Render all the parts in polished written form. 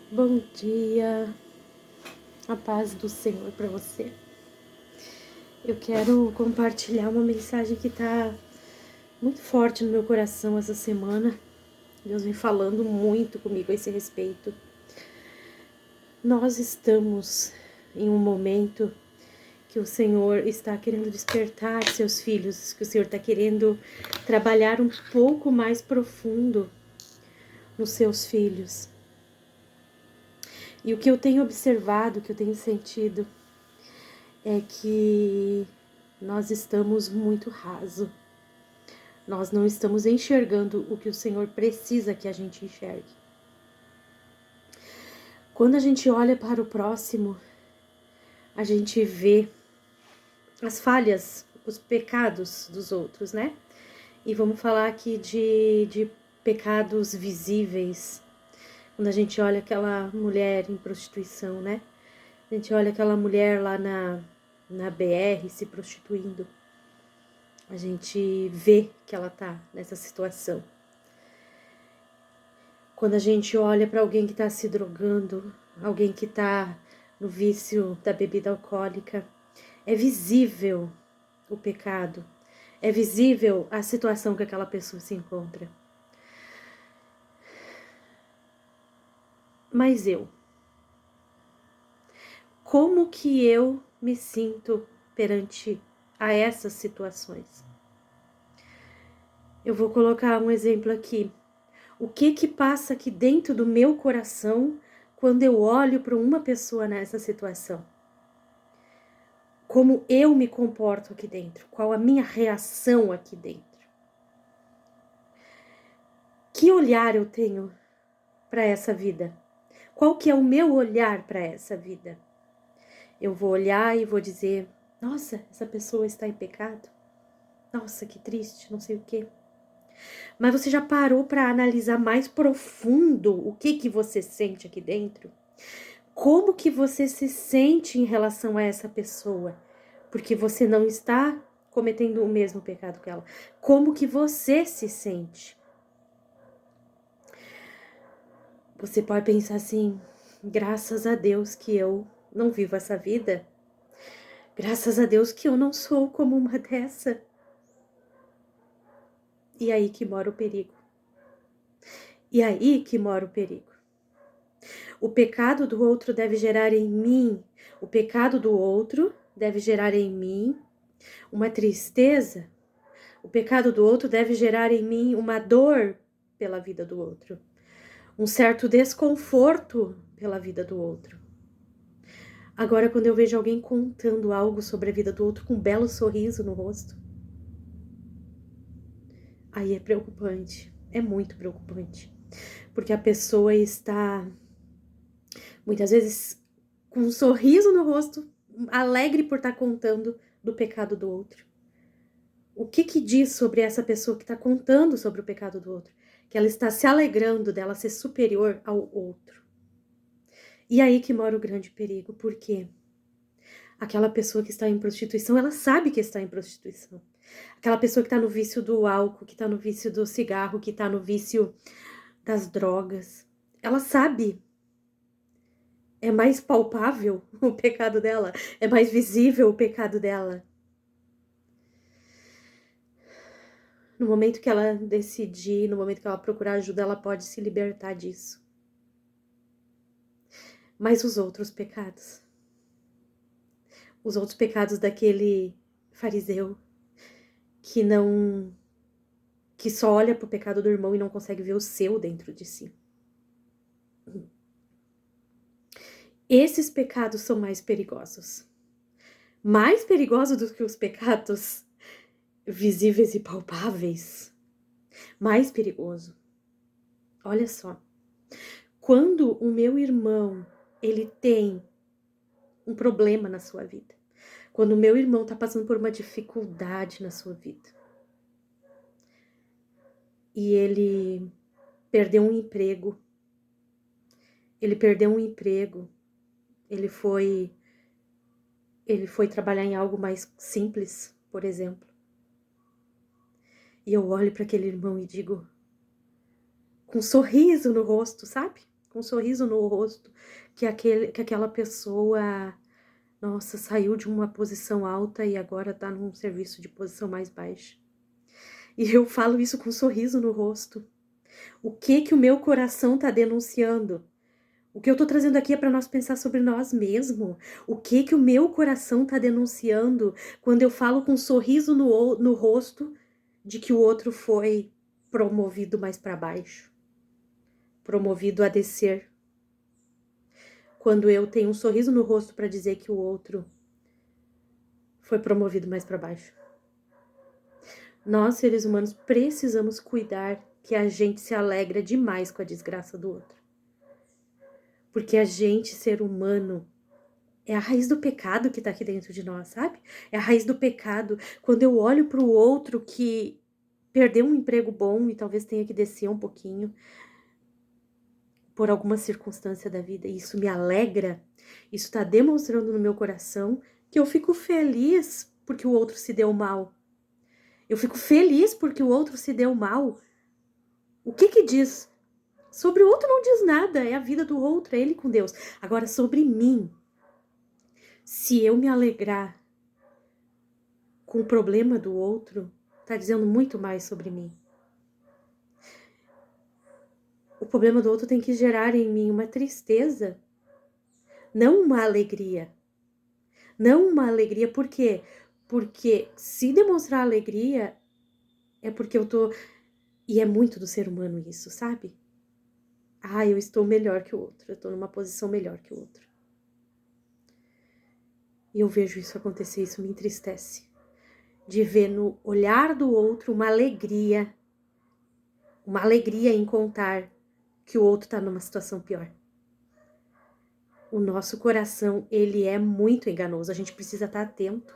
Bom dia, a paz do Senhor para você. Eu quero compartilhar uma mensagem que está muito forte no meu coração essa semana. Deus vem falando muito comigo a esse respeito. Nós estamos em um momento que o Senhor está querendo despertar seus filhos, que o Senhor está querendo trabalhar um pouco mais profundo nos seus filhos. E o que eu tenho observado, o que eu tenho sentido, é que nós estamos muito raso. Nós não estamos enxergando o que o Senhor precisa que a gente enxergue. Quando a gente olha para o próximo, a gente vê as falhas, os pecados dos outros, né? E vamos falar aqui de pecados visíveis. Quando a gente olha aquela mulher em prostituição, né? A gente olha aquela mulher lá na BR se prostituindo. A gente vê que ela tá nessa situação. Quando a gente olha para alguém que está se drogando, alguém que está no vício da bebida alcoólica, é visível o pecado, é visível a situação que aquela pessoa se encontra. Mas como que eu me sinto perante a essas situações? Eu vou colocar um exemplo aqui. O que passa aqui dentro do meu coração quando eu olho para uma pessoa nessa situação? Como eu me comporto aqui dentro? Qual a minha reação aqui dentro? Que olhar eu tenho para essa vida? Qual que é o meu olhar para essa vida? Eu vou olhar e vou dizer, nossa, essa pessoa está em pecado? Nossa, que triste, não sei o quê. Mas você já parou para analisar mais profundo o que você sente aqui dentro? Como que você se sente em relação a essa pessoa? Porque você não está cometendo o mesmo pecado que ela. Como que você se sente? Você pode pensar assim, graças a Deus que eu não vivo essa vida. Graças a Deus que eu não sou como uma dessa. E aí que mora o perigo. E aí que mora o perigo. O pecado do outro deve gerar em mim, o pecado do outro deve gerar em mim uma tristeza. O pecado do outro deve gerar em mim uma dor pela vida do outro, um certo desconforto pela vida do outro. Agora, quando eu vejo alguém contando algo sobre a vida do outro com um belo sorriso no rosto, aí é preocupante, é muito preocupante, porque a pessoa está, muitas vezes, com um sorriso no rosto, alegre por estar contando do pecado do outro. O que diz sobre essa pessoa que está contando sobre o pecado do outro? Que ela está se alegrando dela ser superior ao outro. E aí que mora o grande perigo, porque aquela pessoa que está em prostituição, ela sabe que está em prostituição. Aquela pessoa que está no vício do álcool, que está no vício do cigarro, que está no vício das drogas, ela sabe. É mais palpável o pecado dela, é mais visível o pecado dela. No momento que ela decidir, no momento que ela procurar ajuda, ela pode se libertar disso. Mas os outros pecados daquele fariseu que só olha para o pecado do irmão e não consegue ver o seu dentro de si. Esses pecados são mais perigosos. Mais perigosos do que os pecados visíveis e palpáveis. Mais perigoso. Olha só. Quando o meu irmão, ele tem um problema na sua vida. Quando o meu irmão está passando por uma dificuldade na sua vida. E ele perdeu um emprego. Ele foi trabalhar em algo mais simples, por exemplo. E eu olho para aquele irmão e digo, com um sorriso no rosto, sabe? com um sorriso no rosto, que aquela pessoa, nossa, saiu de uma posição alta e agora tá num serviço de posição mais baixa. E eu falo isso com um sorriso no rosto. O que o meu coração tá denunciando? O que eu tô trazendo aqui é para nós pensar sobre nós mesmos. O que o meu coração tá denunciando quando eu falo com um sorriso no rosto de que o outro foi promovido mais para baixo, promovido a descer. Quando eu tenho um sorriso no rosto para dizer que o outro foi promovido mais para baixo. Nós, seres humanos, precisamos cuidar que a gente se alegra demais com a desgraça do outro. Porque a gente, ser humano, é a raiz do pecado que tá aqui dentro de nós, sabe? É a raiz do pecado. Quando eu olho pro outro que perdeu um emprego bom e talvez tenha que descer um pouquinho por alguma circunstância da vida, e isso me alegra, isso tá demonstrando no meu coração que eu fico feliz porque o outro se deu mal. Eu fico feliz porque o outro se deu mal. O que diz? Sobre o outro não diz nada, é a vida do outro, é ele com Deus. Agora, sobre mim, se eu me alegrar com o problema do outro, tá dizendo muito mais sobre mim. O problema do outro tem que gerar em mim uma tristeza, não uma alegria. Não uma alegria, por quê? Porque se demonstrar alegria, é porque eu tô... E é muito do ser humano isso, sabe? Eu estou melhor que o outro, eu tô numa posição melhor que o outro. E eu vejo isso acontecer, isso me entristece. De ver no olhar do outro uma alegria em contar que o outro tá numa situação pior. O nosso coração, ele é muito enganoso, a gente precisa estar atento.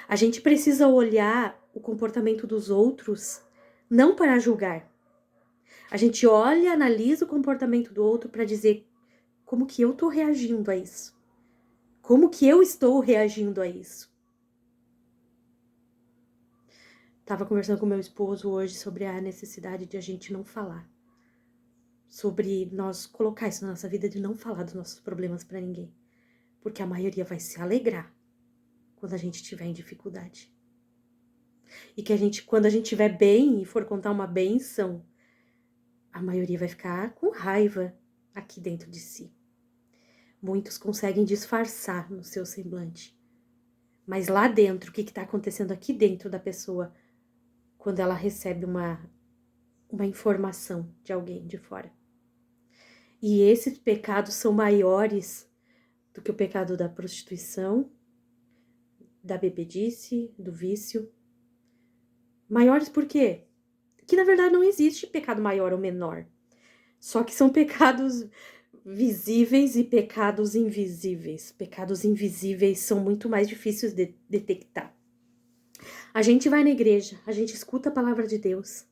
A gente precisa olhar o comportamento dos outros, não para julgar. A gente olha, analisa o comportamento do outro para dizer como que eu tô reagindo a isso. Como que eu estou reagindo a isso. Tava conversando com meu esposo hoje sobre a necessidade de a gente não falar. Sobre nós colocar isso na nossa vida, de não falar dos nossos problemas para ninguém. Porque a maioria vai se alegrar quando a gente estiver em dificuldade. E que quando a gente estiver bem e for contar uma bênção, a maioria vai ficar com raiva aqui dentro de si. Muitos conseguem disfarçar no seu semblante. Mas lá dentro, o que está acontecendo aqui dentro da pessoa quando ela recebe uma informação de alguém de fora? E esses pecados são maiores do que o pecado da prostituição, da bebedice, do vício. Maiores por quê? Que na verdade não existe pecado maior ou menor. Só que são pecados visíveis e pecados invisíveis. Pecados invisíveis são muito mais difíceis de detectar. A gente vai na igreja, a gente escuta a palavra de Deus.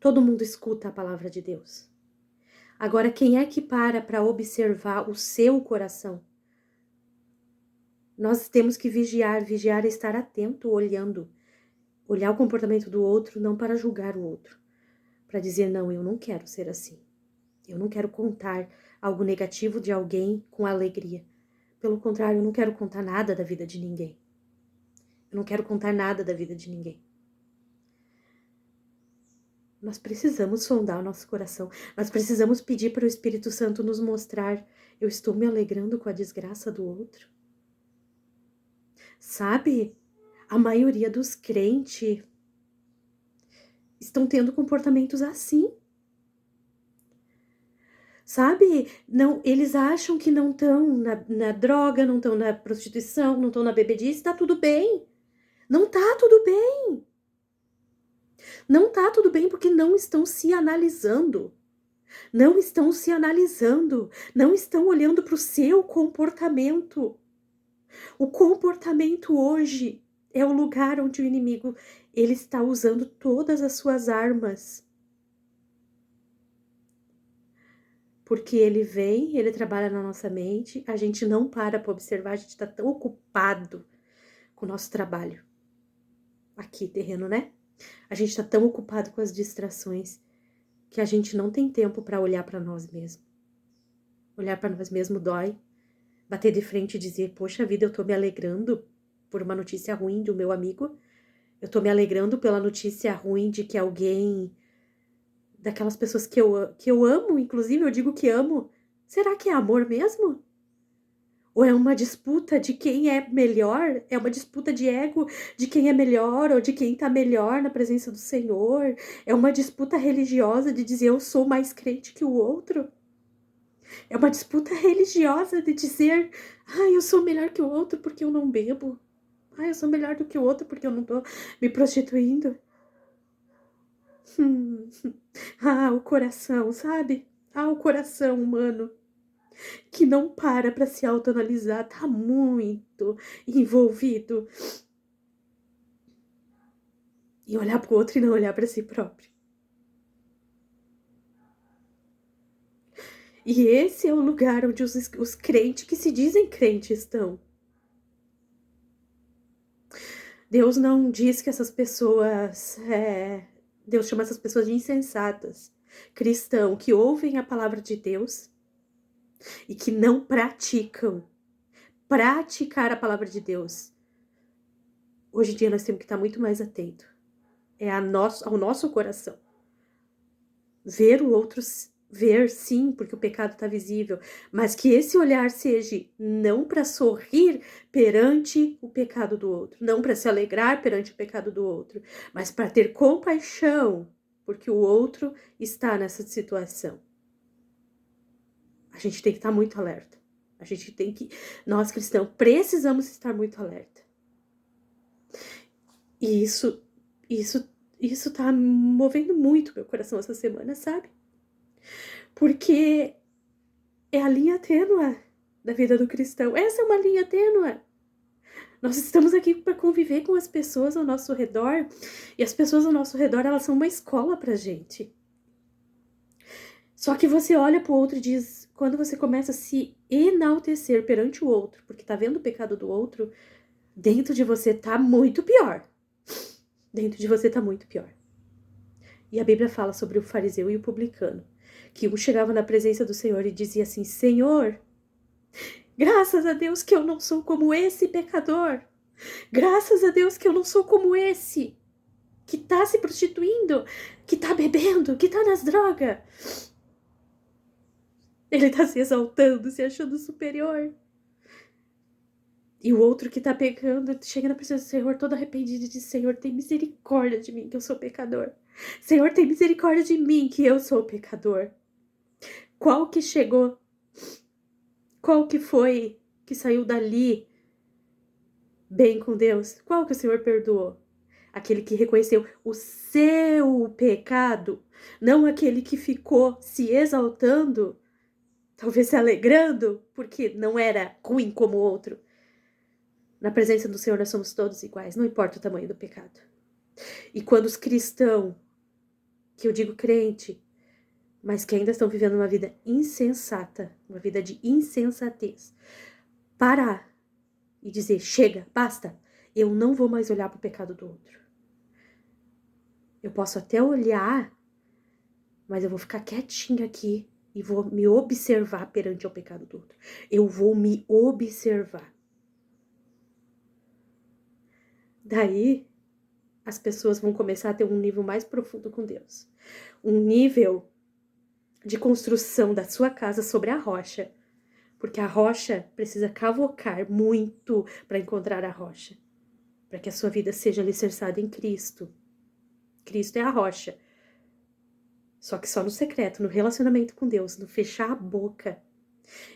Todo mundo escuta a palavra de Deus. Agora, quem é que para observar o seu coração? Nós temos que vigiar é estar atento, olhando. Olhar o comportamento do outro, não para julgar o outro. Para dizer, não, eu não quero ser assim. Eu não quero contar algo negativo de alguém com alegria. Pelo contrário, eu não quero contar nada da vida de ninguém. Eu não quero contar nada da vida de ninguém. Nós precisamos sondar o nosso coração. Nós precisamos pedir para o Espírito Santo nos mostrar: eu estou me alegrando com a desgraça do outro. Sabe? A maioria dos crentes estão tendo comportamentos assim. Sabe? Não, eles acham que não estão na droga, não estão na prostituição, não estão na bebedice, tá tudo bem. Não tá tudo bem. Não tá tudo bem porque não estão se analisando. Não estão se analisando. Não estão olhando para o seu comportamento. O comportamento hoje é o lugar onde o inimigo ele está usando todas as suas armas. Porque ele vem, ele trabalha na nossa mente, a gente não para observar, a gente está tão ocupado com o nosso trabalho. Aqui, terreno, né? A gente está tão ocupado com as distrações que a gente não tem tempo para olhar para nós mesmos. Olhar para nós mesmos dói. Bater de frente e dizer, poxa vida, eu tô me alegrando por uma notícia ruim do meu amigo. Eu tô me alegrando pela notícia ruim de que alguém, daquelas pessoas que eu amo, inclusive eu digo que amo, será que é amor mesmo? Ou é uma disputa de quem é melhor? É uma disputa de ego de quem é melhor ou de quem tá melhor na presença do Senhor? É uma disputa religiosa de dizer eu sou mais crente que o outro? É uma disputa religiosa de dizer eu sou melhor que o outro porque eu não bebo? Eu sou melhor do que o outro porque eu não tô me prostituindo? O coração, sabe? O coração humano que não para se autoanalisar, tá muito envolvido em olhar pro outro e não olhar para si próprio. E esse é o lugar onde os crentes que se dizem crentes estão. Deus não diz que essas pessoas... Deus chama essas pessoas de insensatas. Cristão, que ouvem a palavra de Deus e que não praticam. Praticar a palavra de Deus. Hoje em dia nós temos que estar muito mais atento. É ao nosso coração. Ver o outro, ver sim, porque o pecado está visível, mas que esse olhar seja não para sorrir perante o pecado do outro, não para se alegrar perante o pecado do outro, mas para ter compaixão, porque o outro está nessa situação. A gente tem que estar muito alerta. Nós cristãos precisamos estar muito alerta. E isso tá movendo muito meu coração essa semana, sabe? Porque é a linha tênue da vida do cristão. Essa é uma linha tênue. Nós estamos aqui para conviver com as pessoas ao nosso redor. E as pessoas ao nosso redor, elas são uma escola pra gente. Só que você olha pro outro e diz... Quando você começa a se enaltecer perante o outro, porque tá vendo o pecado do outro, dentro de você tá muito pior. Dentro de você tá muito pior. E a Bíblia fala sobre o fariseu e o publicano. Que um chegava na presença do Senhor e dizia assim, Senhor, graças a Deus que eu não sou como esse pecador. Graças a Deus que eu não sou como esse que tá se prostituindo, que tá bebendo, que tá nas drogas. Ele tá se exaltando, se achando superior. E o outro que tá pecando, chega na presença do Senhor todo arrependido e diz, Senhor, tem misericórdia de mim que eu sou pecador. Senhor, tem misericórdia de mim que eu sou pecador. Qual que chegou? Qual que foi que saiu dali bem com Deus? Qual que o Senhor perdoou? Aquele que reconheceu o seu pecado, não aquele que ficou se exaltando, talvez se alegrando, porque não era ruim como o outro. Na presença do Senhor nós somos todos iguais, não importa o tamanho do pecado. E quando os cristãos, que eu digo crente, mas que ainda estão vivendo uma vida insensata, uma vida de insensatez, parar e dizer, chega, basta, eu não vou mais olhar para o pecado do outro. Eu posso até olhar, mas eu vou ficar quietinha aqui e vou me observar perante o pecado do outro. Eu vou me observar. Daí, as pessoas vão começar a ter um nível mais profundo com Deus. Um nível de construção da sua casa sobre a rocha. Porque a rocha precisa cavocar muito para encontrar a rocha. Para que a sua vida seja alicerçada em Cristo. Cristo é a rocha. Só que só no secreto, no relacionamento com Deus, no fechar a boca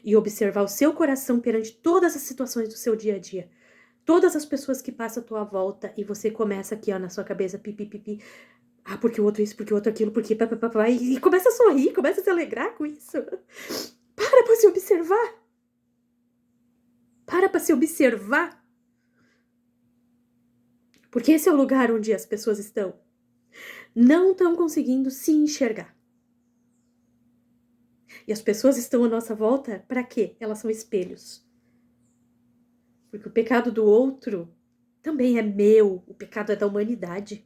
e observar o seu coração perante todas as situações do seu dia a dia. Todas as pessoas que passam à tua volta e você começa aqui, ó, na sua cabeça, pipi. Porque o outro isso, porque o outro aquilo, porque papapá. E começa a sorrir, começa a se alegrar com isso. Para se observar. Para se observar. Porque esse é o lugar onde as pessoas estão. Não estão conseguindo se enxergar. E as pessoas estão à nossa volta para quê? Elas são espelhos. Porque o pecado do outro também é meu. O pecado é da humanidade.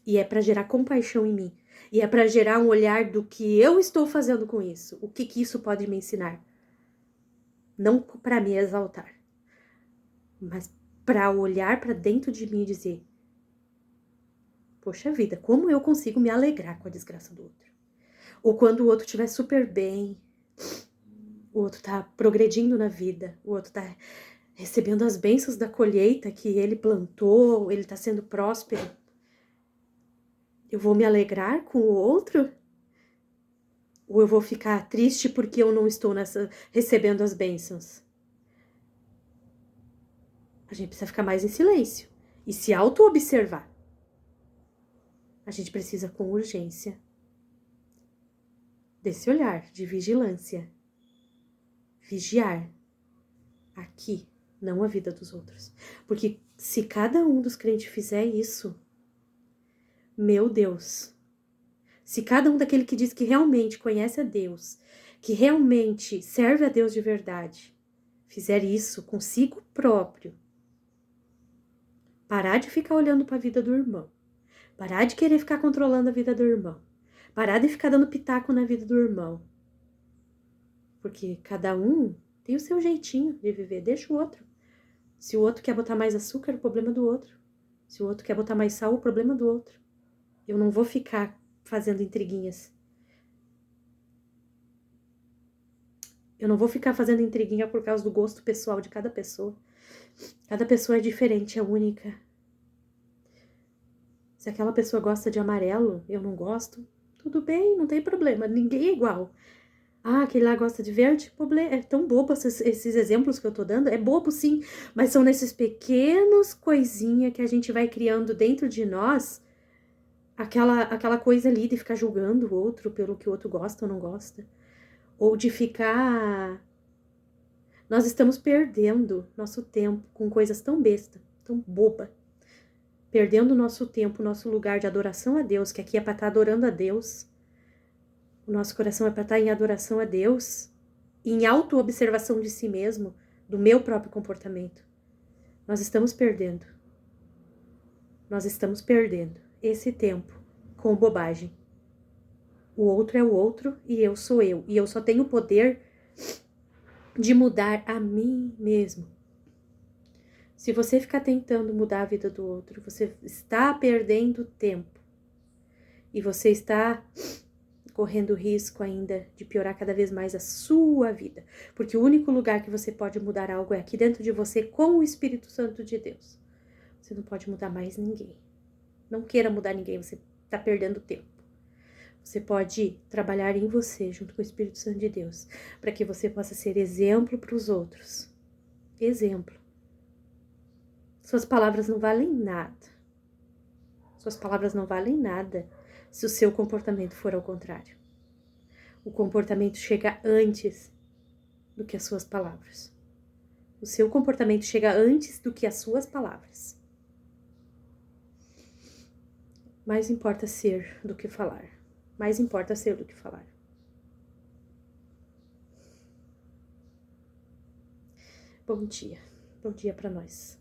E é para gerar compaixão em mim. E é para gerar um olhar do que eu estou fazendo com isso. O que isso pode me ensinar. Não para me exaltar, mas para olhar para dentro de mim e dizer: poxa vida, como eu consigo me alegrar com a desgraça do outro? Ou quando o outro estiver super bem, o outro tá progredindo na vida, o outro tá recebendo as bênçãos da colheita que ele plantou, ele tá sendo próspero. Eu vou me alegrar com o outro? Ou eu vou ficar triste porque eu não estou recebendo as bênçãos? A gente precisa ficar mais em silêncio e se auto-observar. A gente precisa com urgência desse olhar de vigilância. Vigiar aqui, não a vida dos outros. Porque se cada um dos crentes fizer isso, meu Deus, se cada um daquele que diz que realmente conhece a Deus, que realmente serve a Deus de verdade, fizer isso consigo próprio, parar de ficar olhando para a vida do irmão, parar de querer ficar controlando a vida do irmão, parar de ficar dando pitaco na vida do irmão, porque cada um tem o seu jeitinho de viver, deixa o outro. Se o outro quer botar mais açúcar, o problema é do outro. Se o outro quer botar mais sal, o problema é do outro. Eu não vou ficar fazendo intriguinhas. Eu não vou ficar fazendo intriguinha por causa do gosto pessoal de cada pessoa. Cada pessoa é diferente, é única. Se aquela pessoa gosta de amarelo, eu não gosto, tudo bem, não tem problema, ninguém é igual. Ah, aquele lá gosta de verde, é tão bobo esses exemplos que eu tô dando, é bobo sim, mas são nesses pequenos coisinhas que a gente vai criando dentro de nós, aquela coisa ali de ficar julgando o outro pelo que o outro gosta ou não gosta, ou de ficar... Nós estamos perdendo nosso tempo com coisas tão besta, tão boba, perdendo nosso tempo, nosso lugar de adoração a Deus, que aqui é para estar adorando a Deus. O nosso coração é para estar em adoração a Deus, em auto-observação de si mesmo, do meu próprio comportamento. Nós estamos perdendo. Nós estamos perdendo esse tempo com bobagem. O outro é o outro e eu sou eu. E eu só tenho o poder de mudar a mim mesmo. Se você ficar tentando mudar a vida do outro, você está perdendo tempo. E você está correndo risco ainda de piorar cada vez mais a sua vida. Porque o único lugar que você pode mudar algo é aqui dentro de você com o Espírito Santo de Deus. Você não pode mudar mais ninguém. Não queira mudar ninguém, você está perdendo tempo. Você pode trabalhar em você junto com o Espírito Santo de Deus, para que você possa ser exemplo para os outros. Exemplo. Suas palavras não valem nada. Suas palavras não valem nada se o seu comportamento for ao contrário. O comportamento chega antes do que as suas palavras. O seu comportamento chega antes do que as suas palavras. Mais importa ser do que falar. Mais importa ser do que falar. Bom dia. Bom dia para nós.